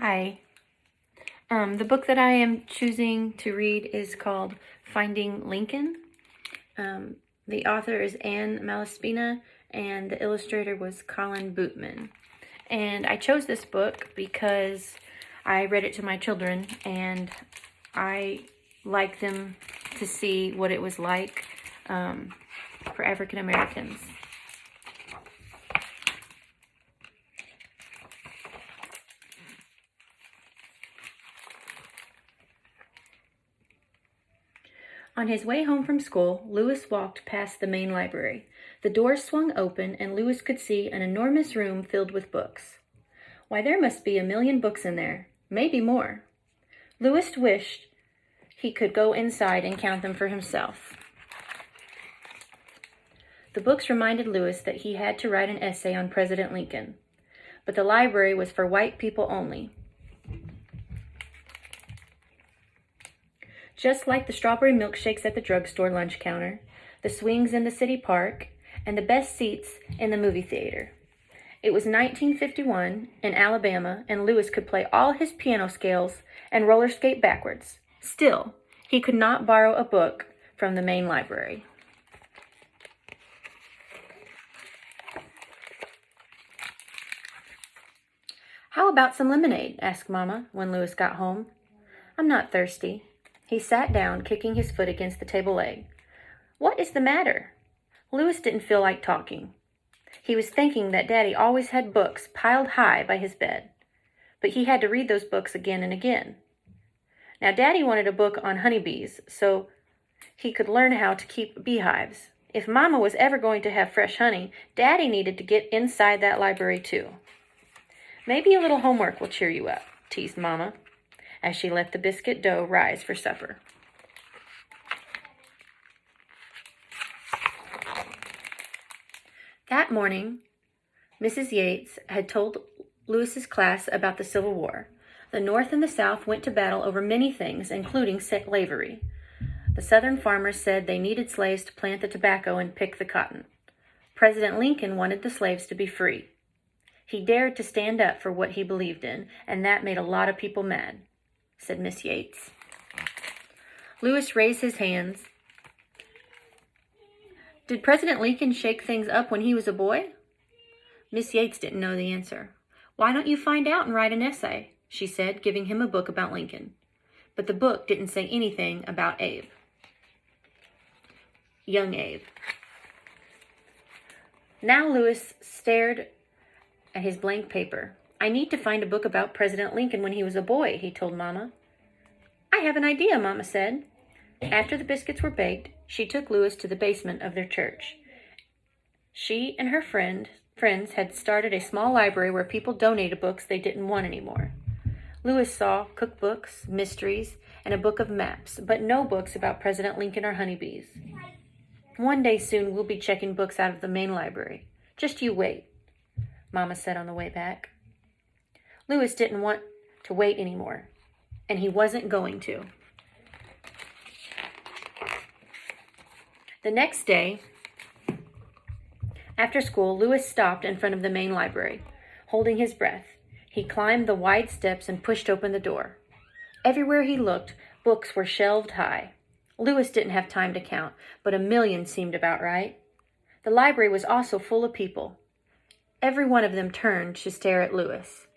Hi. The book that I am choosing to read is called Finding Lincoln. The author is Anne Malaspina, and the illustrator was Colin Bootman. And I chose this book because I read it to my children, and I like them to see what it was like for African Americans. On his way home from school, Lewis walked past the main library. The doors swung open, and Lewis could see an enormous room filled with books. Why, there must be 1,000,000 books in there, maybe more. Lewis wished he could go inside and count them for himself. The books reminded Lewis that he had to write an essay on President Lincoln, but the library was for white people only. Just like the strawberry milkshakes at the drugstore lunch counter, the swings in the city park, and the best seats in the movie theater. It was 1951 in Alabama, and Lewis could play all his piano scales and roller skate backwards. Still, he could not borrow a book from the main library. "How about some lemonade?" asked Mama when Lewis got home. "I'm not thirsty." He sat down, kicking his foot against the table leg. "What is the matter?" Lewis didn't feel like talking. He was thinking that Daddy always had books piled high by his bed, but he had to read those books again and again. Now, Daddy wanted a book on honeybees so he could learn how to keep beehives. If Mama was ever going to have fresh honey, Daddy needed to get inside that library too. "Maybe a little homework will cheer you up," teased Mama, as she let the biscuit dough rise for supper. That morning, Mrs. Yates had told Lewis's class about the Civil War. The North and the South went to battle over many things, including slavery. The Southern farmers said they needed slaves to plant the tobacco and pick the cotton. President Lincoln wanted the slaves to be free. He dared to stand up for what he believed in, and that made a lot of people mad, said Miss Yates. Lewis raised his hands. "Did President Lincoln shake things up when he was a boy?" Miss Yates didn't know the answer. "Why don't you find out and write an essay?" she said, giving him a book about Lincoln. But the book didn't say anything about Abe. Young Abe. Now Lewis stared at his blank paper. "I need to find a book about President Lincoln when he was a boy," he told Mama. "I have an idea," Mama said. After the biscuits were baked, she took Lewis to the basement of their church. She and her friends had started a small library where people donated books they didn't want anymore. Lewis saw cookbooks, mysteries, and a book of maps, but no books about President Lincoln or honeybees. "One day soon we'll be checking books out of the main library. Just you wait," Mama said on the way back. Lewis didn't want to wait anymore, and he wasn't going to. The next day, after school, Lewis stopped in front of the main library, holding his breath. He climbed the wide steps and pushed open the door. Everywhere he looked, books were shelved high. Lewis didn't have time to count, but 1,000,000 seemed about right. The library was also full of people. Every one of them turned to stare at Lewis.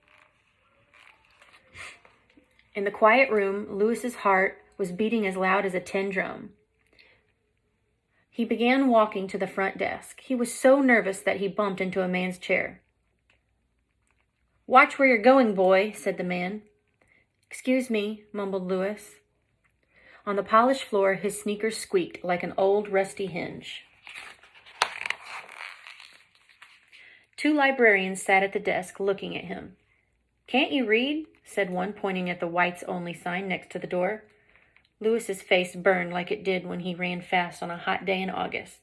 In the quiet room, Lewis's heart was beating as loud as a tin drum. He began walking to the front desk. He was so nervous that he bumped into a man's chair. "Watch where you're going, boy," said the man. "Excuse me," mumbled Lewis. On the polished floor, his sneakers squeaked like an old rusty hinge. Two librarians sat at the desk looking at him. "Can't you read?" said one, pointing at the whites only sign next to the door. Lewis's face burned like it did when he ran fast on a hot day in August.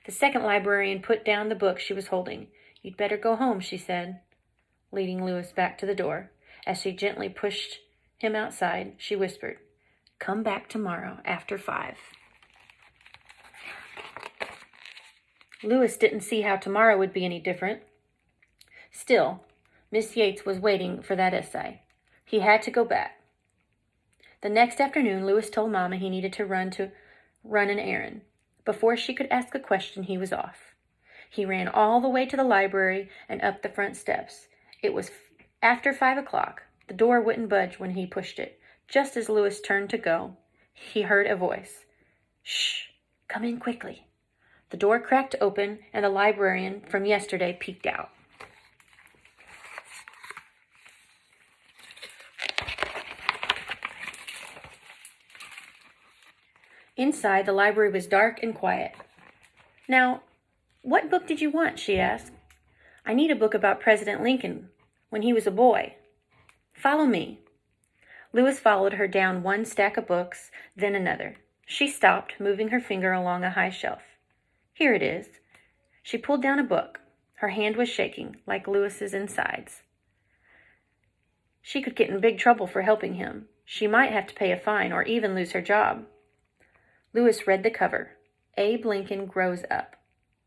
The second librarian put down the book she was holding. "You'd better go home," she said, leading Lewis back to the door. As she gently pushed him outside, she whispered, "Come back tomorrow after 5. Lewis didn't see how tomorrow would be any different. Still, Miss Yates was waiting for that essay. He had to go back. The next afternoon, Louis told Mama he needed to run an errand. Before she could ask a question, he was off. He ran all the way to the library and up the front steps. It was after 5 o'clock. The door wouldn't budge when he pushed it. Just as Louis turned to go, he heard a voice. "Shh, come in quickly." The door cracked open, and the librarian from yesterday peeked out. Inside, the library was dark and quiet. "Now, what book did you want?" she asked. "I need a book about President Lincoln when he was a boy." "Follow me." Louis followed her down one stack of books, then another. She stopped, moving her finger along a high shelf. "Here it is." She pulled down a book. Her hand was shaking, like Louis's insides. She could get in big trouble for helping him. She might have to pay a fine or even lose her job. Louis read the cover. Abe Lincoln Grows Up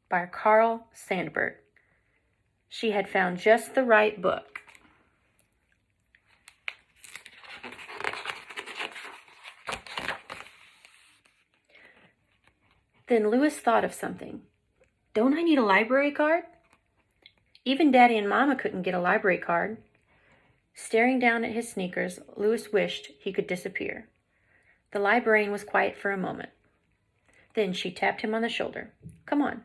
by Carl Sandburg. She had found just the right book. Then Louis thought of something. "Don't I need a library card?" Even Daddy and Mama couldn't get a library card. Staring down at his sneakers, Louis wished he could disappear. The librarian was quiet for a moment. Then she tapped him on the shoulder. "Come on,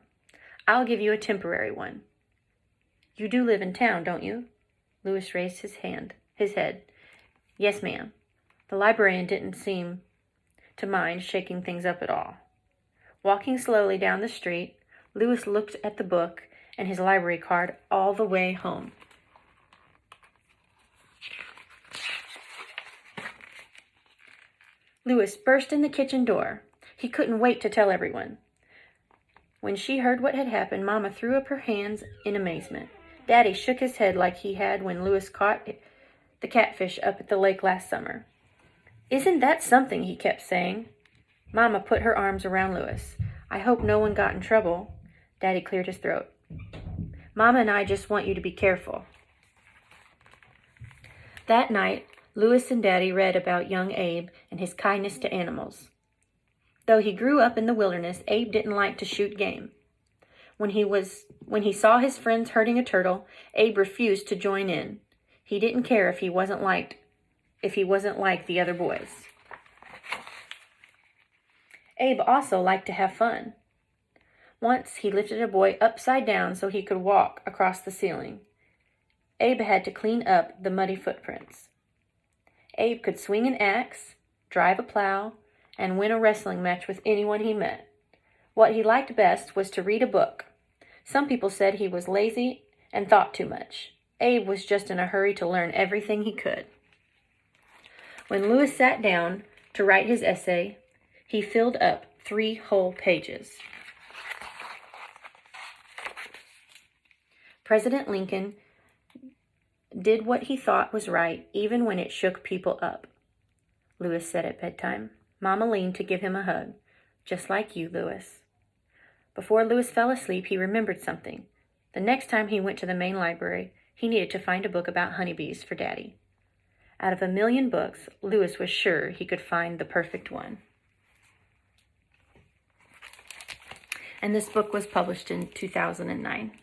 I'll give you a temporary one." "You do live in town, don't you?" Louis raised his head. "Yes, ma'am." The librarian didn't seem to mind shaking things up at all. Walking slowly down the street, Louis looked at the book and his library card all the way home. Louis burst in the kitchen door. He couldn't wait to tell everyone. When she heard what had happened, Mama threw up her hands in amazement. Daddy shook his head like he had when Louis caught the catfish up at the lake last summer. "Isn't that something?" he kept saying. Mama put her arms around Louis. "I hope no one got in trouble." Daddy cleared his throat. "Mama and I just want you to be careful." That night, Louis and Daddy read about young Abe and his kindness to animals. Though he grew up in the wilderness, Abe didn't like to shoot game. When he saw his friends hurting a turtle, Abe refused to join in. He didn't care if he wasn't like the other boys. Abe also liked to have fun. Once he lifted a boy upside down so he could walk across the ceiling. Abe had to clean up the muddy footprints. Abe could swing an axe, drive a plow, and win a wrestling match with anyone he met. What he liked best was to read a book. Some people said he was lazy and thought too much. Abe was just in a hurry to learn everything he could. When Louis sat down to write his essay, he filled up 3 whole pages. President Lincoln did what he thought was right, even when it shook people up, Louis said at bedtime. Mama leaned to give him a hug. "Just like you, Louis." Before Louis fell asleep, he remembered something. The next time he went to the main library, he needed to find a book about honeybees for Daddy. Out of 1,000,000 books, Louis was sure he could find the perfect one. And this book was published in 2009.